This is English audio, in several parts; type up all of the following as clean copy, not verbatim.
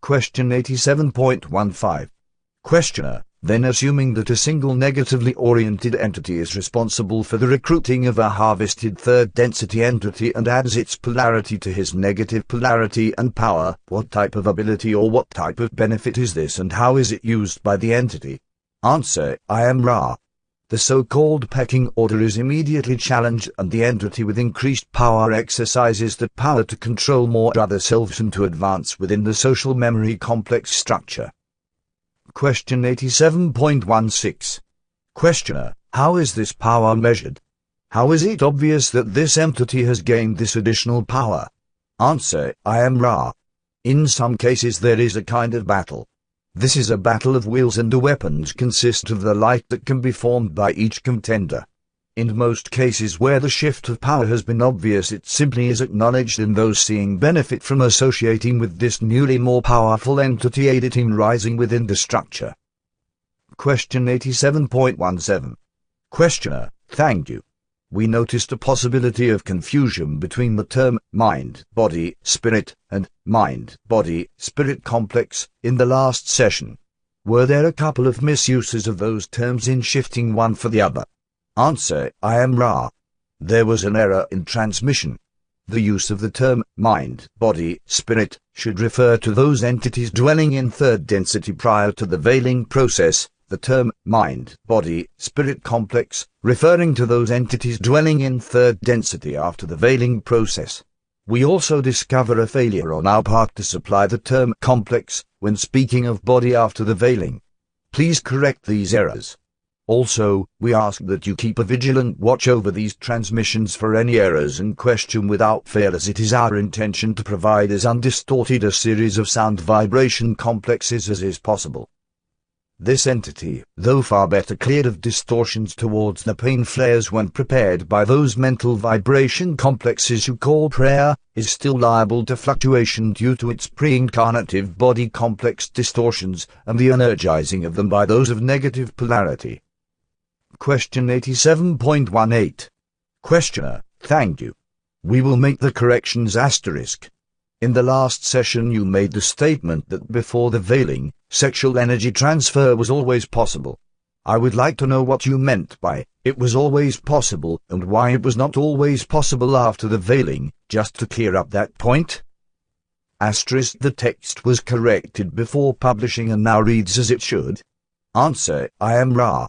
Question 87.15. Questioner: then assuming that a single negatively oriented entity is responsible for the recruiting of a harvested third density entity and adds its polarity to his negative polarity and power, what type of ability or what type of benefit is this and how is it used by the entity? Answer: I am Ra. The so-called pecking order is immediately challenged and the entity with increased power exercises that power to control more other selves and to advance within the social memory complex structure. Question 87.16. Questioner: how is this power measured? How is it obvious that this entity has gained this additional power? Answer: I am Ra. In some cases there is a kind of battle. This is a battle of wills and the weapons consist of the light that can be formed by each contender. In most cases where the shift of power has been obvious, it simply is acknowledged and those seeing benefit from associating with this newly more powerful entity aid it in rising within the structure. Question 87.17. Questioner: thank you. We noticed a possibility of confusion between the term mind, body, spirit and mind, body, spirit complex in the last session. Were there a couple of misuses of those terms in shifting one for the other? Answer: I am Ra. There was an error in transmission. The use of the term mind, body, spirit should refer to those entities dwelling in third density prior to the veiling process, the term mind, body, spirit complex referring to those entities dwelling in third density after the veiling process. We also discover a failure on our part to supply the term complex when speaking of body after the veiling. Please correct these errors. Also, we ask that you keep a vigilant watch over these transmissions for any errors and question without fail, as it is our intention to provide as undistorted a series of sound vibration complexes as is possible. This entity, though far better cleared of distortions towards the pain flares when prepared by those mental vibration complexes you call prayer, is still liable to fluctuation due to its pre-incarnative body complex distortions and the energizing of them by those of negative polarity. Question 87.18. Questioner: thank you. We will make the corrections asterisk. In the last session you made the statement that before the veiling, sexual energy transfer was always possible. I would like to know what you meant by it was always possible and why it was not always possible after the veiling, just to clear up that point. Asterisk: the text was corrected before publishing and now reads as it should. Answer: I am Ra.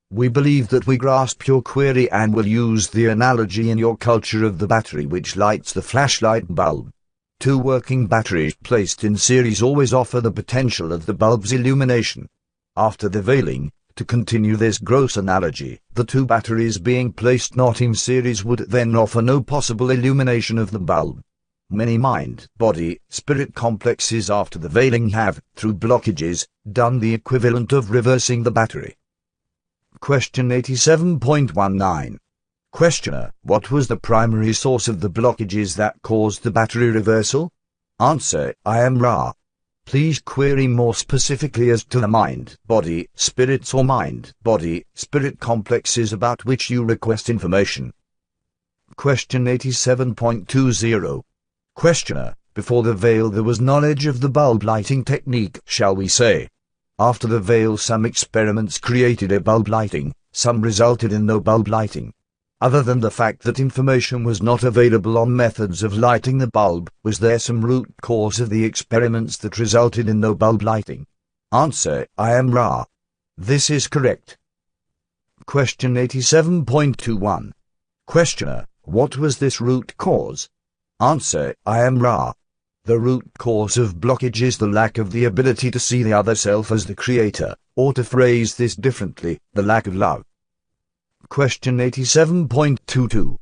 We believe that we grasp your query and will use the analogy in your culture of the battery which lights the flashlight bulb. Two working batteries placed in series always offer the potential of the bulb's illumination. After the veiling, to continue this gross analogy, the two batteries being placed not in series would then offer no possible illumination of the bulb. Many mind, body, spirit complexes after the veiling have, through blockages, done the equivalent of reversing the battery. Question 87.19. Questioner: what was the primary source of the blockages that caused the battery reversal? Answer: I am Ra. Please query more specifically as to the mind, body, spirits or mind, body, spirit complexes about which you request information. Question 87.20. Questioner: before the veil there was knowledge of the bulb lighting technique, shall we say. After the veil some experiments created a bulb lighting, some resulted in no bulb lighting. Other than the fact that information was not available on methods of lighting the bulb, was there some root cause of the experiments that resulted in no bulb lighting? Answer: I am Ra. This is correct. Question 87.21. Questioner: what was this root cause? Answer: I am Ra. The root cause of blockage is the lack of the ability to see the other self as the creator, or to phrase this differently, the lack of love. Question 87.22.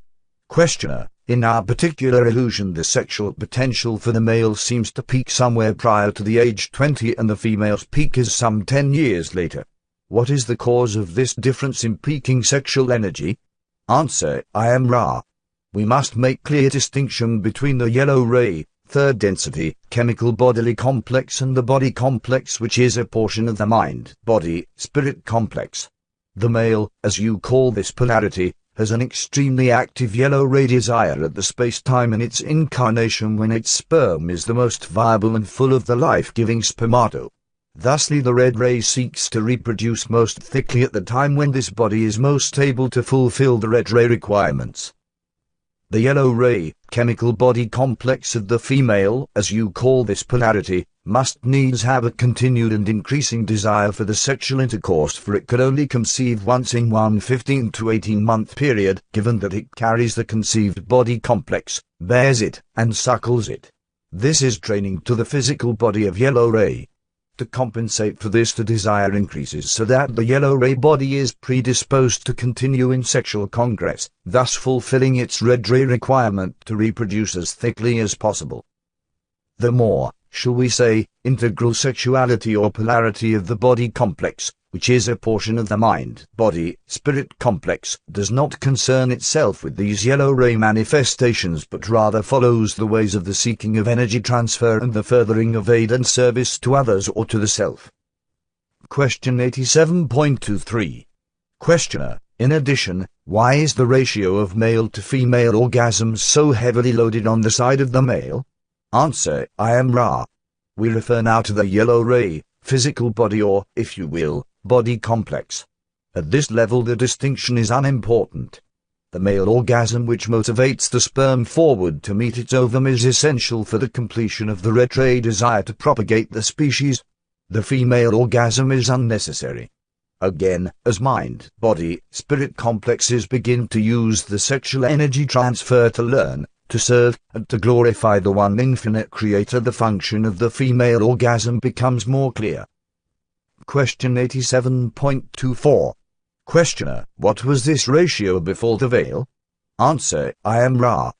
Questioner: in our particular illusion the sexual potential for the male seems to peak somewhere prior to the age 20 and the female's peak is some 10 years later. What is the cause of this difference in peaking sexual energy? Answer: I am Ra. We must make clear distinction between the yellow ray, third density, chemical bodily complex and the body complex which is a portion of the mind, body, spirit complex. The male, as you call this polarity, has an extremely active yellow ray desire at the space-time in its incarnation when its sperm is the most viable and full of the life-giving spermato. Thusly the red ray seeks to reproduce most thickly at the time when this body is most able to fulfill the red ray requirements. The yellow ray, chemical body complex of the female, as you call this polarity, must needs have a continued and increasing desire for the sexual intercourse, for it could only conceive once in one 15 to 18-month period, given that it carries the conceived body complex, bears it, and suckles it. This is training to the physical body of yellow ray. To compensate for this, the desire increases so that the yellow ray body is predisposed to continue in sexual congress, thus fulfilling its red ray requirement to reproduce as thickly as possible. The more, shall we say, integral sexuality or polarity of the body complex, which is a portion of the mind-body-spirit complex, does not concern itself with these yellow ray manifestations but rather follows the ways of the seeking of energy transfer and the furthering of aid and service to others or to the self. Question 87.23. Questioner: in addition, why is the ratio of male to female orgasms so heavily loaded on the side of the male? Answer: I am Ra. We refer now to the yellow ray, physical body or, if you will, body complex. At this level the distinction is unimportant. The male orgasm which motivates the sperm forward to meet its ovum is essential for the completion of the red ray desire to propagate the species. The female orgasm is unnecessary. Again, as mind, body, spirit complexes begin to use the sexual energy transfer to learn, to serve, and to glorify the one infinite creator, the function of the female orgasm becomes more clear. Question 87.24. Questioner: what was this ratio before the veil? Answer: I am Ra.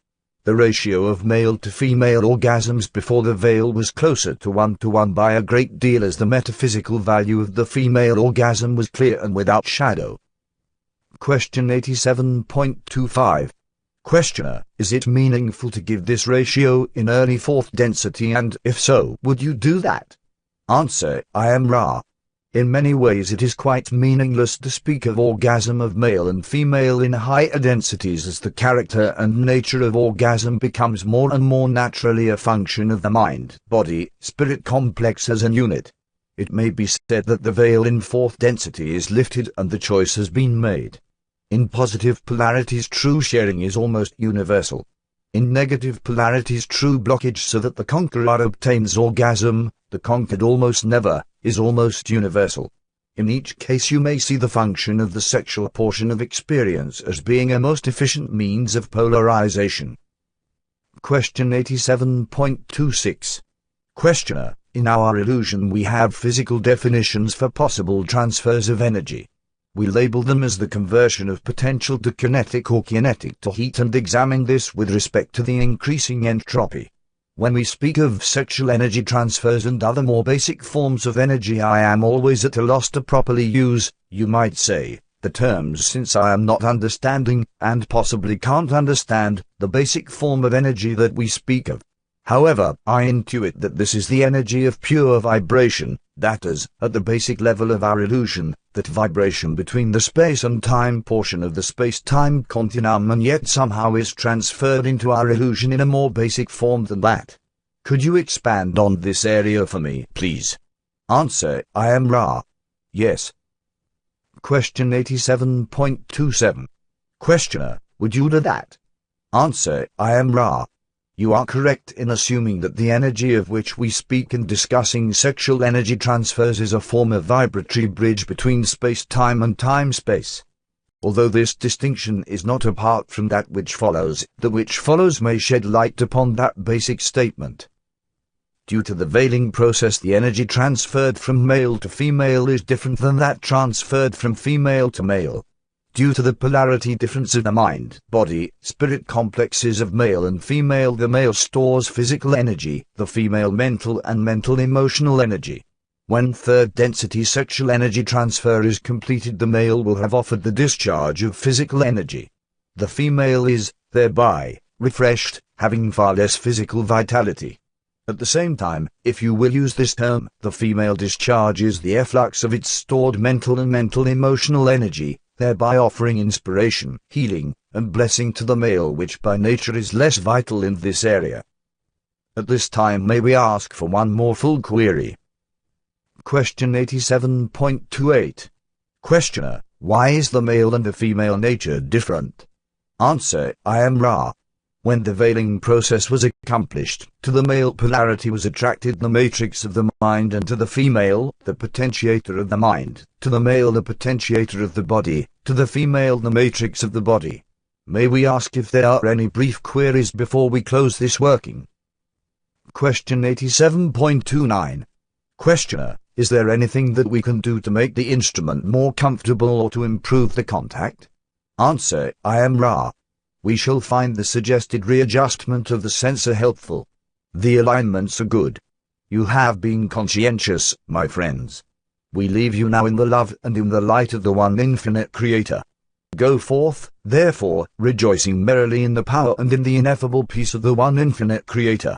The ratio of male to female orgasms before the veil was closer to 1:1 by a great deal, as the metaphysical value of the female orgasm was clear and without shadow. Question 87.25. Questioner: is it meaningful to give this ratio in early fourth density, and if so, would you do that? Answer: I am Ra. In many ways it is quite meaningless to speak of orgasm of male and female in higher densities, as the character and nature of orgasm becomes more and more naturally a function of the mind, body, spirit complex as an unit. It may be said that the veil in fourth density is lifted and the choice has been made. In positive polarities true sharing is almost universal. In negative polarities true blockage, so that the conqueror obtains orgasm, the conquered almost never, is almost universal. In each case you may see the function of the sexual portion of experience as being a most efficient means of polarization. Question 87.26. Questioner: in our illusion we have physical definitions for possible transfers of energy. We label them as the conversion of potential to kinetic or kinetic to heat, and examine this with respect to the increasing entropy. When we speak of sexual energy transfers and other more basic forms of energy, I am always at a loss to properly use, you might say, the terms, since I am not understanding, and possibly can't understand, the basic form of energy that we speak of. However, I intuit that this is the energy of pure vibration, that is, at the basic level of our illusion, that vibration between the space and time portion of the space-time continuum, and yet somehow is transferred into our illusion in a more basic form than that. Could you expand on this area for me, please? Answer: I am Ra. Yes. Question 87.27. Questioner: would you do that? Answer: I am Ra. You are correct in assuming that the energy of which we speak in discussing sexual energy transfers is a form of vibratory bridge between space-time and time-space. Although this distinction is not apart from that which follows, the which follows may shed light upon that basic statement. Due to the veiling process, the energy transferred from male to female is different than that transferred from female to male. Due to the polarity difference of the mind, body, spirit complexes of male and female, the male stores physical energy, the female mental and mental-emotional energy. When third density sexual energy transfer is completed, the male will have offered the discharge of physical energy. The female is, thereby, refreshed, having far less physical vitality. At the same time, if you will use this term, the female discharges the efflux of its stored mental and mental-emotional energy, thereby offering inspiration, healing, and blessing to the male, which by nature is less vital in this area. At this time may we ask for one more full query. Question 87.28. Questioner: why is the male and the female nature different? Answer: I am Ra. When the veiling process was accomplished, to the male polarity was attracted the matrix of the mind, and to the female, the potentiator of the mind, to the male the potentiator of the body, to the female the matrix of the body. May we ask if there are any brief queries before we close this working? Question 87.29. Questioner: is there anything that we can do to make the instrument more comfortable or to improve the contact? Answer: I am Ra. We shall find the suggested readjustment of the sensor helpful. The alignments are good. You have been conscientious, my friends. We leave you now in the love and in the light of the one infinite Creator. Go forth, therefore, rejoicing merrily in the power and in the ineffable peace of the one infinite Creator.